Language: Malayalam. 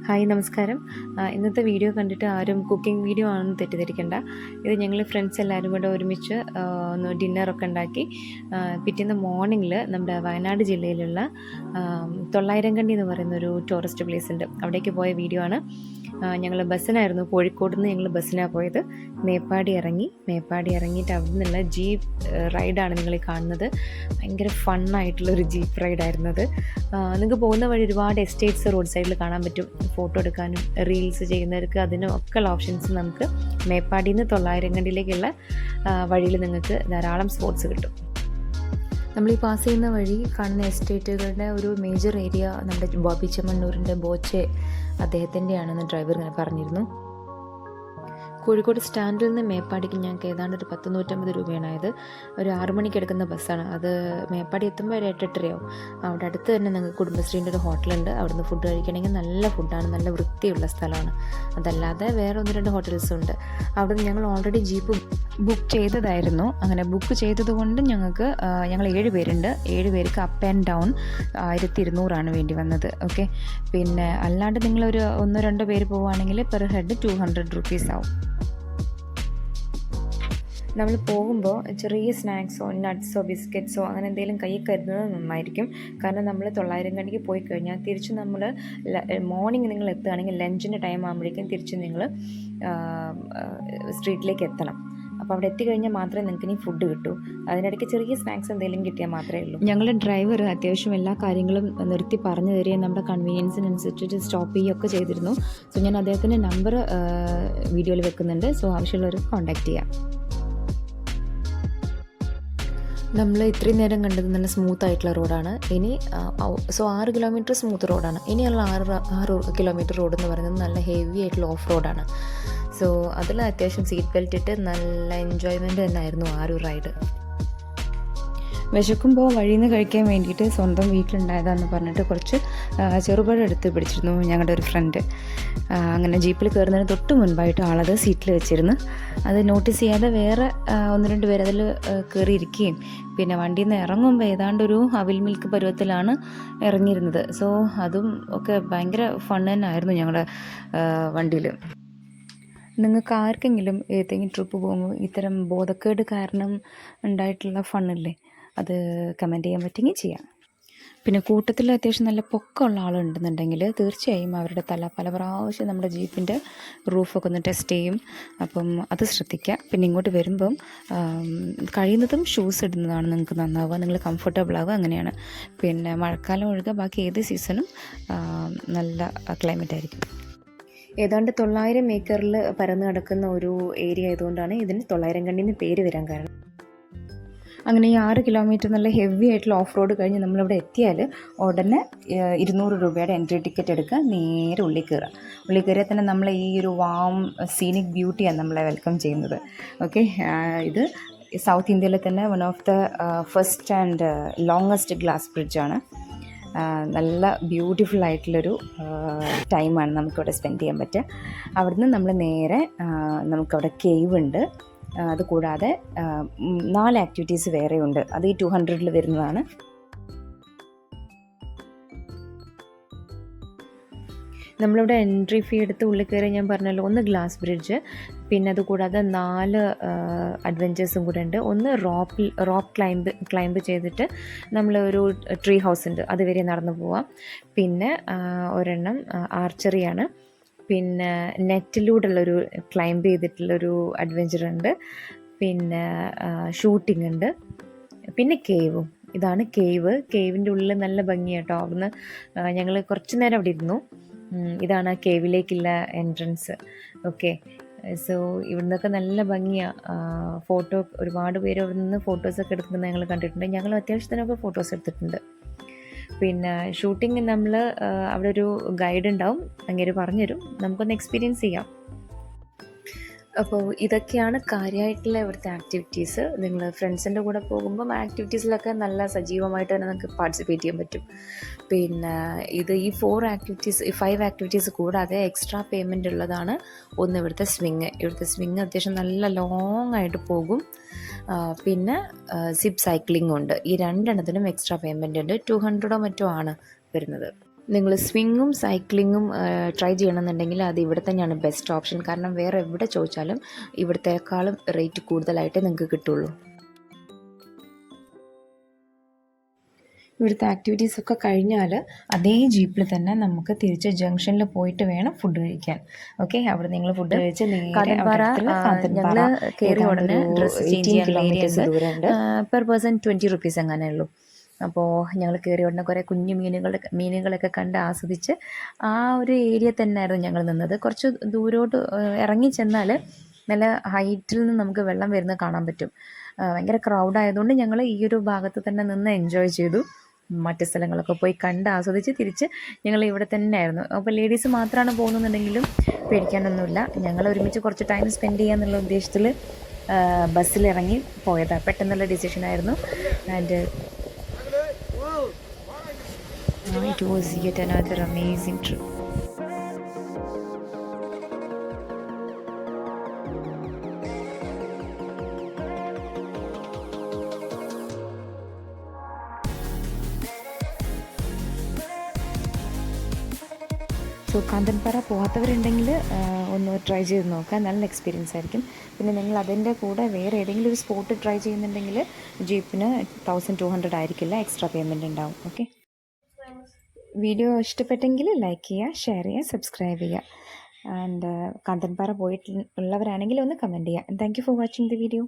ഹായ് നമസ്കാരം. ഇന്നത്തെ വീഡിയോ കണ്ടിട്ട് ആരും കുക്കിംഗ് വീഡിയോ ആണെന്ന് തെറ്റിദ്ധരിക്കേണ്ട. ഇത് ഞങ്ങൾ ഫ്രണ്ട്സ് എല്ലാവരും കൂടെ ഒരുമിച്ച് ഒന്ന് ഡിന്നറൊക്കെ ഉണ്ടാക്കി പിറ്റേന്ന് മോർണിംഗിൽ നമ്മുടെ വയനാട് ജില്ലയിലുള്ള തൊള്ളായിരംകണ്ടി എന്ന് പറയുന്നൊരു ടൂറിസ്റ്റ് പ്ലേസ് ഉണ്ട്, അവിടേക്ക് പോയ വീഡിയോ ആണ്. ഞങ്ങൾ ബസ്സിനായിരുന്നു, കോഴിക്കോട് നിന്ന് ഞങ്ങൾ ബസ്സിനാണ് പോയത്. മേപ്പാടി ഇറങ്ങിയിട്ട് അവിടെ നിന്നുള്ള ജീപ്പ് റൈഡാണ് നിങ്ങൾ കാണുന്നത്. ഭയങ്കര ഫണ്ണായിട്ടുള്ളൊരു ജീപ്പ് റൈഡായിരുന്നു അത്. നിങ്ങൾക്ക് പോകുന്ന വഴി ഒരുപാട് എസ്റ്റേറ്റ്സ് റോഡ് സൈഡിൽ കാണാൻ പറ്റും. ഫോട്ടോ എടുക്കാനും റീൽസ് ചെയ്യുന്നവർക്ക് അതിനും ഒക്കെയുള്ള ഓപ്ഷൻസ് നമുക്ക് മേപ്പാടിയിൽ നിന്ന് തൊള്ളായിരംകണ്ടിയിലേക്കുള്ള വഴിയിൽ നിങ്ങൾക്ക് ധാരാളം സ്പോട്ട്സ് കിട്ടും. നമ്മൾ ഈ പാസ് ചെയ്യുന്ന വഴി കാണുന്ന എസ്റ്റേറ്റുകളുടെ ഒരു മേജർ ഏരിയ നമ്മുടെ ബോബി ചെമ്മണ്ണൂരിൻ്റെ ബോച്ചെ അദ്ദേഹത്തിൻ്റെയാണെന്ന് ഡ്രൈവർ ഇങ്ങനെ പറഞ്ഞിരുന്നു. കോഴിക്കോട് സ്റ്റാൻഡിൽ നിന്ന് മേപ്പാടിക്ക് ഞങ്ങൾക്ക് ഏതാണ്ട് ഒരു 150 രൂപയാണായത്. ഒരു 6 മണിക്ക് എടുക്കുന്ന ബസ്സാണ് അത്. മേപ്പാടി എത്തുമ്പോൾ ഒരു 8-8:30 അവിടെ അടുത്ത് തന്നെ നിങ്ങൾക്ക് കുടുംബശ്രീൻ്റെ ഒരു ഹോട്ടലുണ്ട്. അവിടുന്ന് ഫുഡ് കഴിക്കണമെങ്കിൽ നല്ല ഫുഡാണ്, നല്ല വൃത്തിയുള്ള സ്ഥലമാണ്. അതല്ലാതെ വേറെ 1-2 ഹോട്ടൽസും ഉണ്ട്. അവിടുന്ന് ഞങ്ങൾ ഓൾറെഡി ജീപ്പ് ബുക്ക് ചെയ്തതായിരുന്നു. അങ്ങനെ ബുക്ക് ചെയ്തതുകൊണ്ട് ഞങ്ങൾ 7 പേരുണ്ട്. 7 പേർക്ക് അപ്പ് ആൻഡ് ഡൗൺ 1200 വേണ്ടി വന്നത്. ഓക്കെ, പിന്നെ അല്ലാണ്ട് നിങ്ങളൊരു 1-2 പേര് പോവുകയാണെങ്കിൽ പെർ ഹെഡ് 200 rupees ആവും. നമ്മൾ പോകുമ്പോൾ ചെറിയ സ്നാക്സോ നട്ട്സോ ബിസ്ക്കറ്റ്സോ അങ്ങനെ എന്തെങ്കിലും കയ്യിൽ കരുതുന്നത് നന്നായിരിക്കും. കാരണം നമ്മൾ തൊള്ളായിരംകണ്ടിക്ക് പോയി കഴിഞ്ഞാൽ തിരിച്ച് നമ്മൾ മോർണിംഗ് നിങ്ങൾ എത്തുകയാണെങ്കിൽ ലഞ്ചിൻ്റെ ടൈം ആകുമ്പോഴേക്കും തിരിച്ച് നിങ്ങൾ സ്ട്രീറ്റിലേക്ക് എത്തണം. അപ്പോൾ അവിടെ എത്തിക്കഴിഞ്ഞാൽ മാത്രമേ നിങ്ങൾക്ക് ഇനി ഫുഡ് കിട്ടൂ. അതിനിടയ്ക്ക് ചെറിയ സ്നാക്സ് എന്തെങ്കിലും കിട്ടിയാൽ മാത്രമേ ഉള്ളൂ. ഞങ്ങളുടെ ഡ്രൈവർ അത്യാവശ്യം എല്ലാ കാര്യങ്ങളും നിർത്തി പറഞ്ഞു തരികയും നമ്മുടെ കൺവീനിയൻസിനനുസരിച്ചിട്ട് സ്റ്റോപ്പ് ചെയ്യുകയൊക്കെ ചെയ്തിരുന്നു. സോ ഞാൻ അദ്ദേഹത്തിൻ്റെ നമ്പർ വീഡിയോയിൽ വെക്കുന്നുണ്ട്. സോ ആവശ്യമുള്ളവർ കോൺടാക്റ്റ് ചെയ്യാം. നമ്മൾ ഇത്രയും നേരം കണ്ടത് നല്ല സ്മൂത്ത് ആയിട്ടുള്ള റോഡാണ്. ഇനി 6 കിലോമീറ്റർ സ്മൂത്ത് റോഡാണ്. ഇനിയുള്ള 6 കിലോമീറ്റർ റോഡ് എന്ന് പറയുന്നത് നല്ല ഹെവി ആയിട്ടുള്ള ഓഫ് റോഡാണ്. സോ അതിൽ അത്യാവശ്യം സീറ്റ് ബെൽറ്റ് ഇട്ട് നല്ല എൻജോയ്മെൻറ്റ് തന്നെ ആയിരുന്നു ആ ഒരു റൈഡ്. വിശക്കുമ്പോൾ വഴിയിൽ നിന്ന് കഴിക്കാൻ വേണ്ടിയിട്ട് സ്വന്തം വീട്ടിലുണ്ടായതാണെന്ന് പറഞ്ഞിട്ട് കുറച്ച് ചെറുപഴം എടുത്ത് പിടിച്ചിരുന്നു ഞങ്ങളുടെ ഒരു ഫ്രണ്ട്. അങ്ങനെ ജീപ്പിൽ കയറുന്നതിന് തൊട്ട് മുൻപായിട്ട് ആളത് സീറ്റിൽ വെച്ചിരുന്നു. അത് നോട്ടീസ് ചെയ്യാതെ വേറെ 1-2 പേര് അതിൽ കയറിയിരിക്കുകയും പിന്നെ വണ്ടിയിൽ നിന്ന് ഇറങ്ങുമ്പോൾ ഏതാണ്ടൊരു അവിൽ മിൽക്ക് പരുവത്തിലാണ് ഇറങ്ങിയിരുന്നത്. സോ അതും ഒക്കെ ഭയങ്കര ഫൺ തന്നെ ആയിരുന്നു ഞങ്ങളുടെ വണ്ടിയിൽ. നിങ്ങൾക്ക് ആർക്കെങ്കിലും ഏതെങ്കിലും ട്രിപ്പ് പോകുമ്പോൾ ഇത്തരം ബോധക്കേട് കാരണം ഉണ്ടായിട്ടുള്ള ഫണ്ണില്ലേ, അത് കമൻറ്റ് ചെയ്യാൻ പറ്റുമെങ്കിൽ ചെയ്യാം. പിന്നെ കൂട്ടത്തിൽ അത്യാവശ്യം നല്ല പൊക്കമുള്ള ആളുണ്ടെന്നുണ്ടെങ്കിൽ തീർച്ചയായും അവരുടെ തല പല പ്രാവശ്യം നമ്മുടെ ജീപ്പിൻ്റെ റൂഫൊക്കെ ഒന്ന് ടെസ്റ്റ് ചെയ്യും. അപ്പം അത് ശ്രദ്ധിക്കുക. പിന്നെ ഇങ്ങോട്ട് വരുമ്പം കഴിയുന്നതും ഷൂസ് ഇടുന്നതാണ് നിങ്ങൾക്ക് നന്നാവുക, നിങ്ങൾ കംഫർട്ടബിൾ ആവുക. അങ്ങനെയാണ്. പിന്നെ മഴക്കാലം ഒഴികെ ബാക്കി ഏത് സീസണും നല്ല ക്ലൈമറ്റ് ആയിരിക്കും. ഏതാണ്ട് 900 ഏക്കറിൽ പരന്ന് കിടക്കുന്ന ഒരു ഏരിയ ആയതുകൊണ്ടാണ് ഇതിന് തൊള്ളായിരംകണ്ടിന്ന് പേര് വരാൻ കാരണം. അങ്ങനെ ഈ 6 കിലോമീറ്റർ നല്ല ഹെവി ആയിട്ടുള്ള ഓഫ് റോഡ് കഴിഞ്ഞ് നമ്മളിവിടെ എത്തിയാൽ ഉടനെ 200 രൂപയുടെ എൻട്രി ടിക്കറ്റ് എടുക്കുക, നേരെ ഉള്ളിൽ കയറിയാൽ തന്നെ നമ്മളെ ഈ ഒരു വാം സീനിക് ബ്യൂട്ടിയാണ് നമ്മളെ വെൽക്കം ചെയ്യുന്നത്. ഓക്കെ, ഇത് സൗത്ത് ഇന്ത്യയിലെ തന്നെ one of the first and longest glass ബ്രിഡ്ജാണ്. നല്ല ബ്യൂട്ടിഫുൾ ആയിട്ടുള്ളൊരു ടൈമാണ് നമുക്കിവിടെ സ്പെൻഡ് ചെയ്യാൻ പറ്റുക. അവിടുന്ന് നമ്മൾ നേരെ നമുക്കവിടെ കേവ് ഉണ്ട്. അതുകൂടാതെ 4 ആക്ടിവിറ്റീസ് വേറെ ഉണ്ട്. അത് ഈ 200 വരുന്നതാണ്. നമ്മളിവിടെ എൻട്രി ഫീ എടുത്ത് ഉള്ളിൽ കയറി ഞാൻ പറഞ്ഞല്ലോ, ഒന്ന് ഗ്ലാസ് ബ്രിഡ്ജ്, പിന്നെ അതുകൂടാതെ 4 അഡ്വഞ്ചേഴ്സും കൂടെ ഉണ്ട്. ഒന്ന് റോപ്പ് ക്ലൈംബ് ചെയ്തിട്ട് നമ്മളൊരു ട്രീ ഹൗസ് ഉണ്ട്, അതുവരെ നടന്നു പോവാം. പിന്നെ ഒരെണ്ണം ആർച്ചറിയാണ്. പിന്നെ നെറ്റിലൂടെയുള്ളൊരു ക്ലൈംബ് ചെയ്തിട്ടുള്ളൊരു അഡ്വഞ്ചർ ഉണ്ട്. പിന്നെ ഷൂട്ടിംഗ് ഉണ്ട്. പിന്നെ കേവും. ഇതാണ് കേവിൻ്റെ ഉള്ളിൽ നല്ല ഭംഗിയാട്ടോ. അവിടുന്ന് ഞങ്ങൾ കുറച്ച് നേരം അവിടെ ഇരുന്നു. ഇതാണ് കേവിലേക്കുള്ള എൻട്രൻസ്. ഓക്കെ, സോ ഇവിടുന്നൊക്കെ നല്ല ഭംഗിയാണ്. ഫോട്ടോ ഒരുപാട് പേര് അവിടെ നിന്ന് ഫോട്ടോസൊക്കെ എടുക്കുന്നത് ഞങ്ങൾ കണ്ടിട്ടുണ്ട്. ഞങ്ങൾ അത്യാവശ്യത്തിനൊക്കെ ഫോട്ടോസ് എടുത്തിട്ടുണ്ട്. പിന്നെ ഷൂട്ടിങ് നമ്മൾ അവിടെ ഒരു ഗൈഡ് ഉണ്ടാവും, അങ്ങേര് പറഞ്ഞുതരും, നമുക്കൊന്ന് എക്സ്പീരിയൻസ് ചെയ്യാം. അപ്പോൾ ഇതൊക്കെയാണ് കാര്യമായിട്ടുള്ള ഇവിടുത്തെ ആക്ടിവിറ്റീസ്. നിങ്ങൾ ഫ്രണ്ട്സിൻ്റെ കൂടെ പോകുമ്പം ആക്ടിവിറ്റീസിലൊക്കെ നല്ല സജീവമായിട്ട് തന്നെ നമുക്ക് പാർട്ടിസിപ്പേറ്റ് ചെയ്യാൻ പറ്റും. പിന്നെ ഇത് ഈ 5 ആക്ടിവിറ്റീസ് കൂടാതെ എക്സ്ട്രാ പേയ്മെൻ്റ് ഉള്ളതാണ്. ഒന്ന് ഇവിടുത്തെ സ്വിങ് അത്യാവശ്യം നല്ല ലോങ് ആയിട്ട് പോകും. പിന്നെ സിപ്പ് സൈക്ലിംഗ് ഉണ്ട്. ഈ 2 എണ്ണത്തിനും എക്സ്ട്രാ പേയ്മെൻ്റ് ഉണ്ട്. 200 മറ്റോ ആണ് വരുന്നത്. നിങ്ങൾ സ്വിങ്ങും സൈക്ലിങ്ങും ട്രൈ ചെയ്യണമെന്നുണ്ടെങ്കിൽ അത് ഇവിടെ തന്നെയാണ് ബെസ്റ്റ് ഓപ്ഷൻ. കാരണം വേറെ എവിടെ ചോദിച്ചാലും ഇവിടത്തേക്കാളും റേറ്റ് കൂടുതലായിട്ടേ നിങ്ങൾക്ക് കിട്ടുള്ളൂ. ഇവിടുത്തെ ആക്ടിവിറ്റീസൊക്കെ കഴിഞ്ഞാൽ അതേ ജീപ്പിൽ തന്നെ നമുക്ക് തിരിച്ച് ജംഗ്ഷനിൽ പോയിട്ട് വേണം ഫുഡ് കഴിക്കാൻ. ഓക്കെ, അവിടെ നിങ്ങൾ ഫുഡ് കഴിച്ച് ഞങ്ങൾ കയറി ഉടനെ ഡ്രസ്സ് ചേഞ്ച് ചെയ്യാനുള്ള ഏരിയ ഉണ്ട്. പെർ പേഴ്സൺ 20 റുപ്പീസ് എങ്ങനെ ഉള്ളൂ. അപ്പോൾ ഞങ്ങൾ കയറി ഉടനെ കുറേ കുഞ്ഞു മീനുകളൊക്കെ കണ്ട് ആസ്വദിച്ച് ആ ഒരു ഏരിയ തന്നെയായിരുന്നു ഞങ്ങൾ നിന്നത്. കുറച്ച് ദൂരോട്ട് ഇറങ്ങി ചെന്നാൽ നല്ല ഹൈറ്റിൽ നിന്ന് നമുക്ക് വെള്ളം വരുന്നത് കാണാൻ പറ്റും. ഭയങ്കര ക്രൗഡ് ആയതുകൊണ്ട് ഞങ്ങൾ ഈ ഒരു ഭാഗത്ത് തന്നെ നിന്ന് എൻജോയ് ചെയ്തു. മറ്റ് സ്ഥലങ്ങളൊക്കെ പോയി കണ്ട് ആസ്വദിച്ച് തിരിച്ച് ഞങ്ങൾ ഇവിടെ തന്നെയായിരുന്നു. അപ്പോൾ ലേഡീസ് മാത്രമാണ് പോകുന്നുണ്ടെങ്കിലും പേടിക്കാനൊന്നുമില്ല. ഞങ്ങൾ ഒരുമിച്ച് കുറച്ച് ടൈം സ്പെൻഡ് ചെയ്യാന്നുള്ള ഉദ്ദേശത്തിൽ ബസ്സിലിറങ്ങി പോയതാണ്. പെട്ടെന്നുള്ള ഡിസിഷനായിരുന്നു. And it was yet another amazing trip. So Kanthanpara പോകാത്തവരുണ്ടെങ്കിൽ ഒന്ന് ട്രൈ ചെയ്ത് നോക്കാം. നല്ല എക്സ്പീരിയൻസ് ആയിരിക്കും. പിന്നെ നിങ്ങൾ അതിൻ്റെ കൂടെ വേറെ ഏതെങ്കിലും ഒരു സ്പോട്ട് ട്രൈ ചെയ്യുന്നുണ്ടെങ്കിൽ ജീപ്പിന് 1200 ആയിരിക്കില്ല, എക്സ്ട്രാ പേയ്മെൻറ്റ് ഉണ്ടാവും. ഓക്കെ, വീഡിയോ ഇഷ്ടപ്പെട്ടെങ്കിൽ ലൈക്ക് ചെയ്യുക, ഷെയർ ചെയ്യുക, സബ്സ്ക്രൈബ് ചെയ്യുക. ആൻഡ് കാന്തൻപാറ പോയിട്ടുള്ളവരാണെങ്കിൽ ഒന്ന് കമൻറ്റ് ചെയ്യുക. Thank you for watching the video.